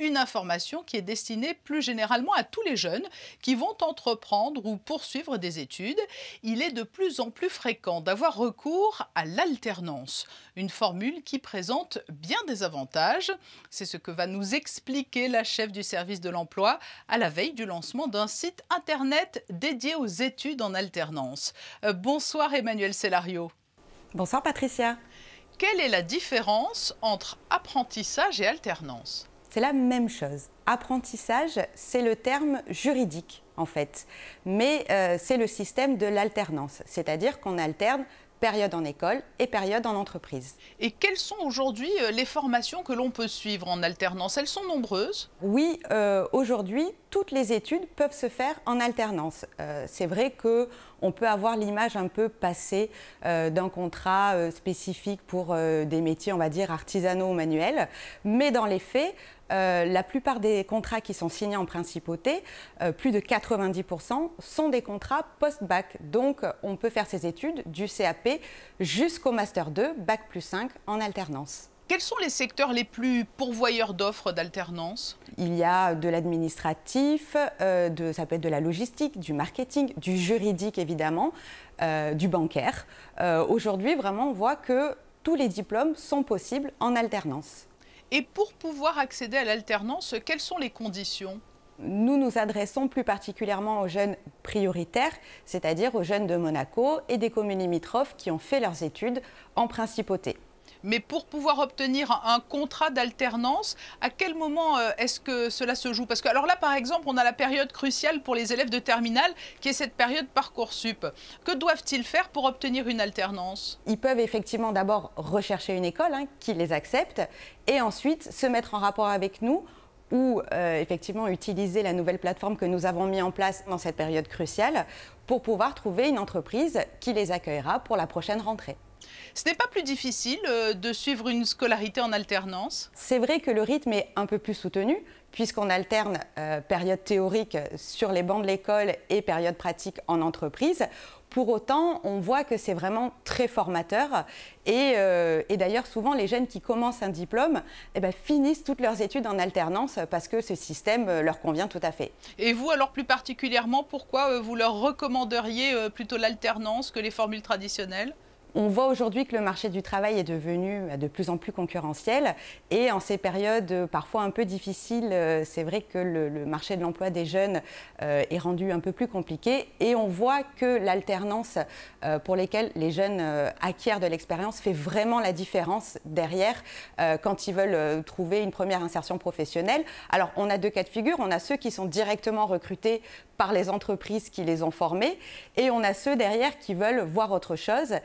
une information qui est destinée plus généralement à tous les jeunes qui vont entreprendre ou poursuivre des études. Il est de plus en plus fréquent d'avoir recours à l'alternance, une formule qui présente bien des avantages. C'est ce que va nous expliquer la chef du service de l'emploi à la veille du lancement d'un site internet dédié aux études en alternance. Bonsoir Emmanuel Sellario. Bonsoir Patricia. Quelle est la différence entre apprentissage et alternance? C'est la même chose. Apprentissage, c'est le terme juridique en fait, mais c'est le système de l'alternance, c'est-à-dire qu'on alterne période en école et période en entreprise. Et quelles sont aujourd'hui les formations que l'on peut suivre en alternance? Elles sont nombreuses? Oui, aujourd'hui, toutes les études peuvent se faire en alternance. C'est vrai qu'on peut avoir l'image un peu passée d'un contrat spécifique pour des métiers, on va dire, artisanaux ou manuels, mais dans les faits, la plupart des contrats qui sont signés en principauté, plus de 90%, sont des contrats post-bac. Donc, on peut faire ses études du CAP jusqu'au Master 2, Bac+5 en alternance. Quels sont les secteurs les plus pourvoyeurs d'offres d'alternance? Il y a de l'administratif, ça peut être de la logistique, du marketing, du juridique évidemment, du bancaire. Aujourd'hui, vraiment, on voit que tous les diplômes sont possibles en alternance. Et pour pouvoir accéder à l'alternance, quelles sont les conditions? Nous nous adressons plus particulièrement aux jeunes prioritaires, c'est-à-dire aux jeunes de Monaco et des communes limitrophes qui ont fait leurs études en principauté. Mais pour pouvoir obtenir un contrat d'alternance, à quel moment est-ce que cela se joue? Parce que alors là, par exemple, on a la période cruciale pour les élèves de terminale, qui est cette période Parcoursup. Que doivent-ils faire pour obtenir une alternance? Ils peuvent effectivement d'abord rechercher une école qui les accepte et ensuite se mettre en rapport avec nous ou effectivement utiliser la nouvelle plateforme que nous avons mis en place dans cette période cruciale pour pouvoir trouver une entreprise qui les accueillera pour la prochaine rentrée. Ce n'est pas plus difficile de suivre une scolarité en alternance? C'est vrai que le rythme est un peu plus soutenu puisqu'on alterne période théorique sur les bancs de l'école et période pratique en entreprise. Pour autant, on voit que c'est vraiment très formateur et d'ailleurs souvent les jeunes qui commencent un diplôme finissent toutes leurs études en alternance parce que ce système leur convient tout à fait. Et vous alors plus particulièrement, pourquoi vous leur recommanderiez plutôt l'alternance que les formules traditionnelles? On voit aujourd'hui que le marché du travail est devenu de plus en plus concurrentiel et en ces périodes parfois un peu difficiles, c'est vrai que le marché de l'emploi des jeunes est rendu un peu plus compliqué et on voit que l'alternance pour lesquelles les jeunes acquièrent de l'expérience fait vraiment la différence derrière quand ils veulent trouver une première insertion professionnelle. Alors on a deux cas de figure, on a ceux qui sont directement recrutés par les entreprises qui les ont formés et on a ceux derrière qui veulent voir autre chose.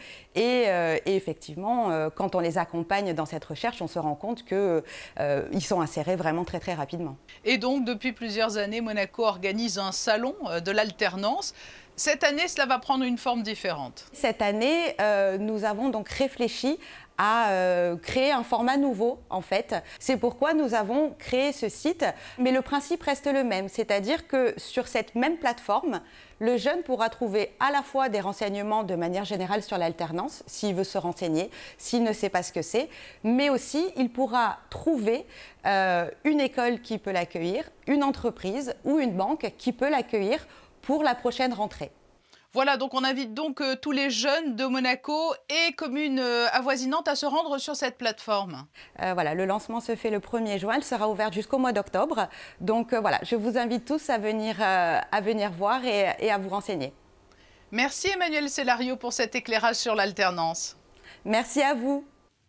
Et effectivement, quand on les accompagne dans cette recherche, on se rend compte qu'ils sont insérés vraiment très très rapidement. Et donc, depuis plusieurs années, Monaco organise un salon de l'alternance. Cette année, cela va prendre une forme différente. Cette année, nous avons donc réfléchi à créer un format nouveau en fait. C'est pourquoi nous avons créé ce site, mais le principe reste le même, c'est-à-dire que sur cette même plateforme, le jeune pourra trouver à la fois des renseignements de manière générale sur l'alternance, s'il veut se renseigner, s'il ne sait pas ce que c'est, mais aussi il pourra trouver une école qui peut l'accueillir, une entreprise ou une banque qui peut l'accueillir pour la prochaine rentrée. Voilà, donc on invite donc tous les jeunes de Monaco et communes avoisinantes à se rendre sur cette plateforme. Voilà, le lancement se fait le 1er juin, elle sera ouverte jusqu'au mois d'octobre. Donc voilà, je vous invite tous à venir voir et à vous renseigner. Merci Emmanuel Sellario pour cet éclairage sur l'alternance. Merci à vous.